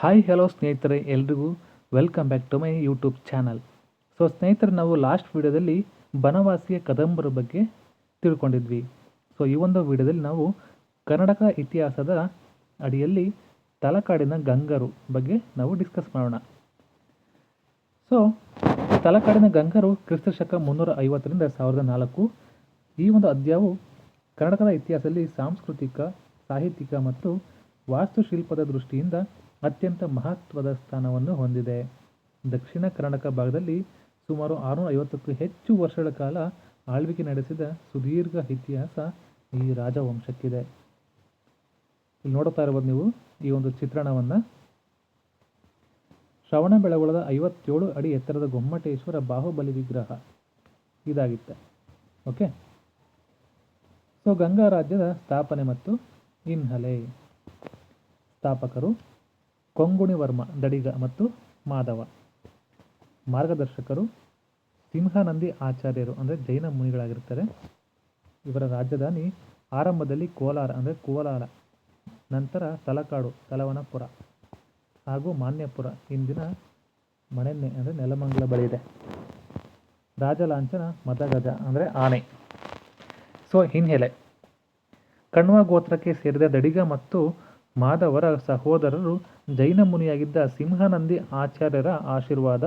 Hi hello ಸ್ನೇಹಿತರೆ, ಎಲ್ರಿಗೂ welcome back to my YouTube channel. ಸ್ನೇಹಿತರೆ, ನಾವು ಲಾಸ್ಟ್ ವಿಡಿಯೋದಲ್ಲಿ ಬನವಾಸಿಯ ಕದಂಬರ ಬಗ್ಗೆ ತಿಳ್ಕೊಂಡಿದ್ವಿ. ಈ ಒಂದು ವಿಡಿಯೋದಲ್ಲಿ ನಾವು ಕರ್ನಾಟಕ ಇತಿಹಾಸದ ಅಡಿಯಲ್ಲಿ ತಲಕಾಡಿನ ಗಂಗರು ಬಗ್ಗೆ ನಾವು ಡಿಸ್ಕಸ್ ಮಾಡೋಣ. ತಲಕಾಡಿನ ಗಂಗರು ಕ್ರಿಸ್ತಶಕ 350ರಿಂದ 1004. ಈ ಒಂದು ಅಧ್ಯಾಯವು ಕರ್ನಾಟಕದ ಇತಿಹಾಸದಲ್ಲಿ ಸಾಂಸ್ಕೃತಿಕ, ಸಾಹಿತ್ಯಿಕ ಮತ್ತು ವಾಸ್ತುಶಿಲ್ಪದ ದೃಷ್ಟಿಯಿಂದ ಅತ್ಯಂತ ಮಹತ್ವದ ಸ್ಥಾನವನ್ನು ಹೊಂದಿದೆ. ದಕ್ಷಿಣ ಕರ್ನಾಟಕ ಭಾಗದಲ್ಲಿ ಸುಮಾರು 650ಕ್ಕೂ ಹೆಚ್ಚು ವರ್ಷಗಳ ಕಾಲ ಆಳ್ವಿಕೆ ನಡೆಸಿದ ಸುದೀರ್ಘ ಇತಿಹಾಸ ಈ ರಾಜವಂಶಕ್ಕಿದೆ. ಇಲ್ಲಿ ನೋಡ್ತಾ ಇರ್ಬೋದು ನೀವು ಈ ಒಂದು ಚಿತ್ರಣವನ್ನು. ಶ್ರವಣಬೆಳಗೊಳದ 57 ಅಡಿ ಎತ್ತರದ ಗೊಮ್ಮಟೇಶ್ವರ ಬಾಹುಬಲಿ ವಿಗ್ರಹ ಇದಾಗಿತ್ತೆ. ಓಕೆ, ಗಂಗಾ ರಾಜ್ಯದ ಸ್ಥಾಪನೆ ಮತ್ತು ಹಿನ್ನೆಲೆ. ಸ್ಥಾಪಕರು ಕೊಂಗುಣಿವರ್ಮ, ದಡಿಗ ಮತ್ತು ಮಾಧವ. ಮಾರ್ಗದರ್ಶಕರು ಸಿಂಹನಂದಿ ಆಚಾರ್ಯರು, ಅಂದರೆ ಜೈನ ಮುನಿಗಳಾಗಿರ್ತಾರೆ. ಇವರ ರಾಜಧಾನಿ ಆರಂಭದಲ್ಲಿ ಕೋಲಾರ ಅಂದರೆ ಕೋಲಾರ, ನಂತರ ತಲಕಾಡು ತಲವನಪುರ ಹಾಗೂ ಮಾನ್ಯಪುರ, ಇಂದಿನ ಮಣೆನ್ನೆ ಅಂದರೆ ನೆಲಮಂಗಲ ಬಳಿ ಇದೆ. ರಾಜಲಾಂಛನ ಮದಗಜ ಅಂದರೆ ಆನೆ. ಹಿನ್ನೆಲೆ: ಕಣ್ವ ಗೋತ್ರಕ್ಕೆ ಸೇರಿದ ದಡಿಗ ಮತ್ತು ಮಾಧವರ ಸಹೋದರರು ಜೈನ ಮುನಿಯಾಗಿದ್ದ ಸಿಂಹನಂದಿ ಆಚಾರ್ಯರ ಆಶೀರ್ವಾದ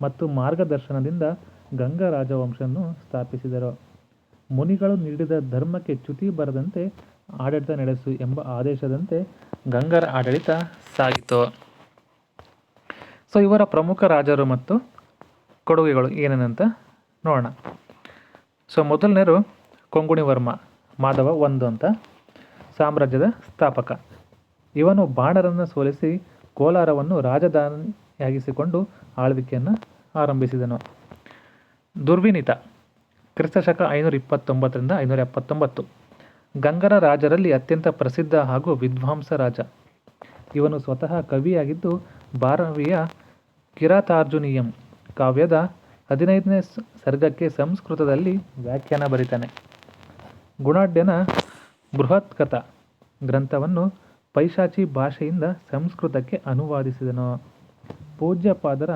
ಮತ್ತು ಮಾರ್ಗದರ್ಶನದಿಂದ ಗಂಗಾ ರಾಜವಂಶವನ್ನು ಸ್ಥಾಪಿಸಿದರು. ಮುನಿಗಳು ನೀಡಿದ ಧರ್ಮಕ್ಕೆ ಚ್ಯುತಿ ಬರದಂತೆ ಆಡಳಿತ ನಡೆಸು ಎಂಬ ಆದೇಶದಂತೆ ಗಂಗರ ಆಡಳಿತ ಸಾಗಿತು. ಇವರ ಪ್ರಮುಖ ರಾಜರು ಮತ್ತು ಕೊಡುಗೆಗಳು ಏನೇನಂತ ನೋಡೋಣ. ಮೊದಲನೇರು ಕೊಂಗುಣಿವರ್ಮ ಮಾಧವ 1 ಅಂತ, ಸಾಮ್ರಾಜ್ಯದ ಸ್ಥಾಪಕ. ಇವನು ಬಾಣರನ್ನು ಸೋಲಿಸಿ ಕೋಲಾರವನ್ನು ರಾಜಧಾನಿಯಾಗಿಸಿಕೊಂಡು ಆಳ್ವಿಕೆಯನ್ನು ಆರಂಭಿಸಿದನು. ದುರ್ವಿನೀತ ಕ್ರಿಸ್ತಶಕ 529ರಿಂದ 579. ಗಂಗರ ರಾಜರಲ್ಲಿ ಅತ್ಯಂತ ಪ್ರಸಿದ್ಧ ಹಾಗೂ ವಿದ್ವಾಂಸ ರಾಜ. ಇವನು ಸ್ವತಃ ಕವಿಯಾಗಿದ್ದು ಭಾರವಿಯ ಕಿರಾತಾರ್ಜುನೀಯಂ ಕಾವ್ಯದ 15ನೇ ಸರ್ಗಕ್ಕೆ ಸಂಸ್ಕೃತದಲ್ಲಿ ವ್ಯಾಖ್ಯಾನ ಬರೀತಾನೆ. ಗುಣಾಢ್ಯನ ಬೃಹತ್ಕಥಾ ಗ್ರಂಥವನ್ನು ಪೈಶಾಚಿ ಭಾಷೆಯಿಂದ ಸಂಸ್ಕೃತಕ್ಕೆ ಅನುವಾದಿಸಿದನು. ಪೂಜ್ಯಪಾದರ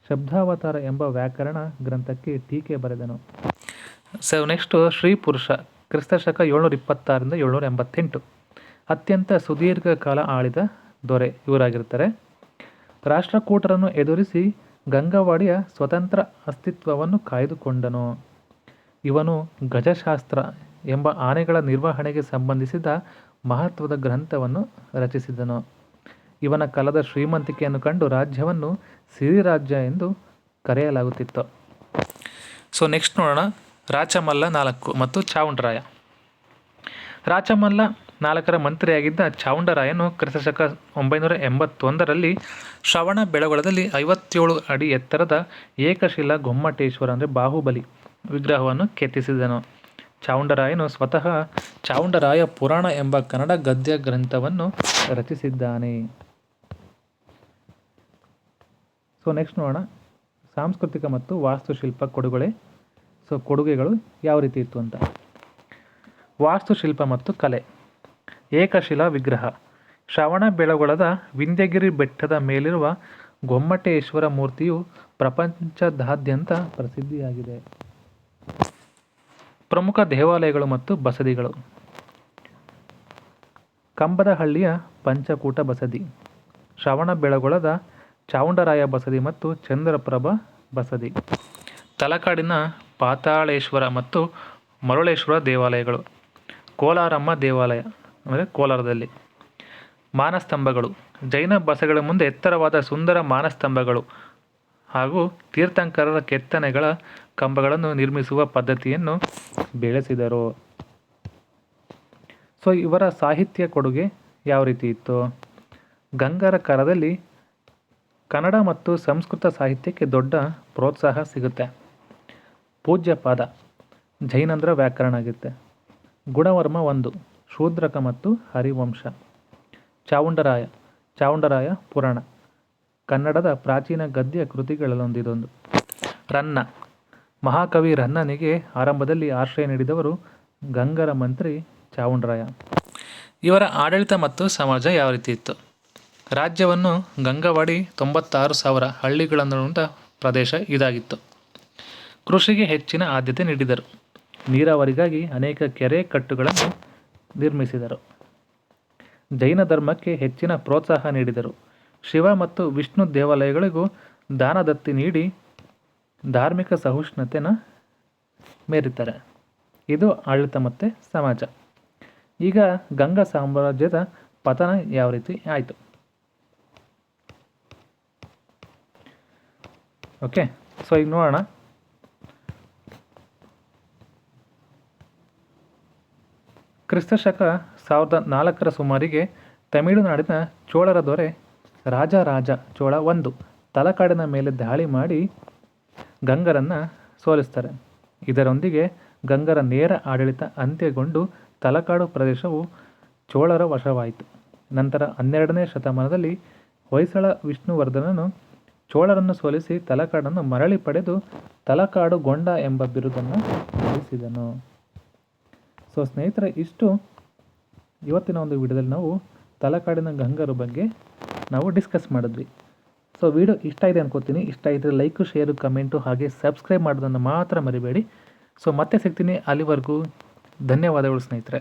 ಶಬ್ದಾವತಾರ ಎಂಬ ವ್ಯಾಕರಣ ಗ್ರಂಥಕ್ಕೆ ಟೀಕೆ ಬರೆದನು. ನೆಕ್ಸ್ಟ್ ಶ್ರೀ ಪುರುಷ ಕ್ರಿಸ್ತಶಕ 726ರಿಂದ 788. ಅತ್ಯಂತ ಸುದೀರ್ಘ ಕಾಲ ಆಳಿದ ದೊರೆ ಇವರಾಗಿರ್ತಾರೆ. ರಾಷ್ಟ್ರಕೂಟರನ್ನು ಎದುರಿಸಿ ಗಂಗವಾಡಿಯ ಸ್ವತಂತ್ರ ಅಸ್ತಿತ್ವವನ್ನು ಕಾಯ್ದುಕೊಂಡನು. ಇವನು ಗಜಶಾಸ್ತ್ರ ಎಂಬ ಆನೆಗಳ ನಿರ್ವಹಣೆಗೆ ಸಂಬಂಧಿಸಿದ ಮಹತ್ವದ ಗ್ರಂಥವನ್ನು ರಚಿಸಿದನು. ಇವನ ಕಾಲದ ಶ್ರೀಮಂತಿಕೆಯನ್ನು ಕಂಡು ರಾಜ್ಯವನ್ನು ಸಿರಿರಾಜ್ಯ ಎಂದು ಕರೆಯಲಾಗುತ್ತಿತ್ತು. ನೆಕ್ಸ್ಟ್ ನೋಡೋಣ ರಾಚಮಲ್ಲ 4 ಮತ್ತು ಚಾವುಂಡರಾಯ. ರಾಚಮಲ್ಲ 4ರ ಮಂತ್ರಿಯಾಗಿದ್ದ ಚಾವುಂಡರಾಯನು ಕ್ರಿಸ್ತಶಕ 981ರಲ್ಲಿ ಶ್ರವಣಬೆಳಗೊಳದಲ್ಲಿ 57 ಅಡಿ ಎತ್ತರದ ಏಕಶಿಲಾ ಗೊಮ್ಮಟೇಶ್ವರ ಅಂದರೆ ಬಾಹುಬಲಿ ವಿಗ್ರಹವನ್ನು ಕೆತ್ತಿಸಿದನು. ಚಾವುಂಡರಾಯನು ಸ್ವತಃ ಚಾವುಂಡರಾಯ ಪುರಾಣ ಎಂಬ ಕನ್ನಡ ಗದ್ಯ ಗ್ರಂಥವನ್ನು ರಚಿಸಿದ್ದಾನೆ. ನೆಕ್ಸ್ಟ್ ನೋಡೋಣ ಸಾಂಸ್ಕೃತಿಕ ಮತ್ತು ವಾಸ್ತುಶಿಲ್ಪ ಕೊಡುಗೆಗಳು ಯಾವ ರೀತಿ ಇತ್ತು ಅಂತ. ವಾಸ್ತುಶಿಲ್ಪ ಮತ್ತು ಕಲೆ. ಏಕಶಿಲಾ ವಿಗ್ರಹ. ಶ್ರವಣಬೆಳಗೊಳದ ವಿಂಧ್ಯಗಿರಿ ಬೆಟ್ಟದ ಮೇಲಿರುವ ಗೊಮ್ಮಟೇಶ್ವರ ಮೂರ್ತಿಯು ಪ್ರಪಂಚದಾದ್ಯಂತ ಪ್ರಸಿದ್ಧಿಯಾಗಿದೆ. ಪ್ರಮುಖ ದೇವಾಲಯಗಳು ಮತ್ತು ಬಸದಿಗಳು. ಕಂಬದಹಳ್ಳಿಯ ಪಂಚಕೂಟ ಬಸದಿ, ಶ್ರವಣಬೆಳಗೊಳದ ಚಾವುಂಡರಾಯ ಬಸದಿ ಮತ್ತು ಚಂದ್ರಪ್ರಭ ಬಸದಿ. ತಲಕಾಡಿನ ಪಾತಾಳೇಶ್ವರ ಮತ್ತು ಮರುಳೇಶ್ವರ ದೇವಾಲಯಗಳು. ಕೋಲಾರಮ್ಮ ದೇವಾಲಯ ಅಂದರೆ ಕೋಲಾರದಲ್ಲಿ. ಮಾನಸ್ತಂಭಗಳು. ಜೈನ ಬಸಗಳ ಮುಂದೆ ಎತ್ತರವಾದ ಸುಂದರ ಮಾನಸ್ತಂಭಗಳು ಹಾಗೂ ತೀರ್ಥಂಕರರ ಕೆತ್ತನೆಗಳ ಕಂಬಗಳನ್ನು ನಿರ್ಮಿಸುವ ಪದ್ಧತಿಯನ್ನು ಬೆಳೆಸಿದರು. ಇವರ ಸಾಹಿತ್ಯ ಕೊಡುಗೆ ಯಾವ ರೀತಿ ಇತ್ತು. ಗಂಗರ ಕಾಲದಲ್ಲಿ ಕನ್ನಡ ಮತ್ತು ಸಂಸ್ಕೃತ ಸಾಹಿತ್ಯಕ್ಕೆ ದೊಡ್ಡ ಪ್ರೋತ್ಸಾಹ ಸಿಗುತ್ತೆ. ಪೂಜ್ಯಪಾದ ಜೈನಂದ್ರ ವ್ಯಾಕರಣ ಆಗುತ್ತೆ. ಗುಣವರ್ಮ 1 ಶೂದ್ರಕ ಮತ್ತು ಹರಿವಂಶ. ಚಾವುಂಡರಾಯ ಪುರಾಣ ಕನ್ನಡದ ಪ್ರಾಚೀನ ಗದ್ಯ ಕೃತಿಗಳಲ್ಲೊಂದಿದೊಂದು. ರನ್ನ ಮಹಾಕವಿ ರನ್ನನಿಗೆ ಆರಂಭದಲ್ಲಿ ಆಶ್ರಯ ನೀಡಿದವರು ಗಂಗರ ಮಂತ್ರಿ ಚಾವುಂಡರಾಯ. ಇವರ ಆಡಳಿತ ಮತ್ತು ಸಮಾಜ ಯಾವ ರೀತಿ ಇತ್ತು. ರಾಜ್ಯವನ್ನು ಗಂಗಾವಾಡಿ 96,000 ಹಳ್ಳಿಗಳನ್ನೊಳಗೊಂಡ ಪ್ರದೇಶ ಇದಾಗಿತ್ತು. ಕೃಷಿಗೆ ಹೆಚ್ಚಿನ ಆದ್ಯತೆ ನೀಡಿದರು. ನೀರಾವರಿಗಾಗಿ ಅನೇಕ ಕೆರೆ ಕಟ್ಟುಗಳನ್ನು ನಿರ್ಮಿಸಿದರು. ಜೈನ ಧರ್ಮಕ್ಕೆ ಹೆಚ್ಚಿನ ಪ್ರೋತ್ಸಾಹ ನೀಡಿದರು. ಶಿವ ಮತ್ತು ವಿಷ್ಣು ದೇವಾಲಯಗಳಿಗೂ ದಾನದತ್ತಿ ನೀಡಿ ಧಾರ್ಮಿಕ ಸಹಿಷ್ಣುತೆನ ಮೇರಿದ್ದಾರೆ. ಇದು ಆಡಳಿತ ಮತ್ತು ಸಮಾಜ. ಈಗ ಗಂಗಾ ಸಾಮ್ರಾಜ್ಯದ ಪತನ ಯಾವ ರೀತಿ ಆಯಿತು? ಓಕೆ, ಸೊ ಈಗ ನೋಡೋಣ. ಕ್ರಿಸ್ತಶಕ 1004 ಸುಮಾರಿಗೆ ತಮಿಳುನಾಡಿನ ಚೋಳರ ದೊರೆ ರಾಜ ಚೋಳ ತಲಕಾಡಿನ ಮೇಲೆ ದಾಳಿ ಮಾಡಿ ಗಂಗರನ್ನು ಸೋಲಿಸ್ತಾರೆ. ಇದರೊಂದಿಗೆ ಗಂಗರ ನೇರ ಆಡಳಿತ ಅಂತ್ಯಗೊಂಡು ತಲಕಾಡು ಪ್ರದೇಶವು ಚೋಳರ ವಶವಾಯಿತು. ನಂತರ 12ನೇ ಶತಮಾನದಲ್ಲಿ ಹೊಯ್ಸಳ ವಿಷ್ಣುವರ್ಧನನು ಚೋಳರನ್ನು ಸೋಲಿಸಿ ತಲಕಾಡನ್ನು ಮರಳಿ ಪಡೆದು ತಲಕಾಡು ಗೊಂಡ ಎಂಬ ಬಿರುದನ್ನು ಗಳಿಸಿದನು. ಸೊ ಸ್ನೇಹಿತರೆ, ಇಷ್ಟು ಇವತ್ತಿನ ಒಂದು ವಿಡಿಯೋದಲ್ಲಿ ನಾವು ತಲಕಾಡಿನ ಗಂಗರ ಬಗ್ಗೆ ನಾವು ಡಿಸ್ಕಸ್ ಮಾಡಿದ್ವಿ. ಸೊ ವಿಡಿಯೋ ಇಷ್ಟ ಇದೆ ಅನ್ಕೋತೀನಿ. ಇಷ್ಟ ಇದ್ದರೆ ಲೈಕು, ಶೇರು, ಕಮೆಂಟು ಹಾಗೆ ಸಬ್ಸ್ಕ್ರೈಬ್ ಮಾಡೋದನ್ನು ಮಾತ್ರ ಮರಿಬೇಡಿ. ಸೊ ಮತ್ತೆ ಸಿಗ್ತೀನಿ. ಅಲ್ಲಿವರೆಗೂ ಧನ್ಯವಾದಗಳು ಸ್ನೇಹಿತರೆ.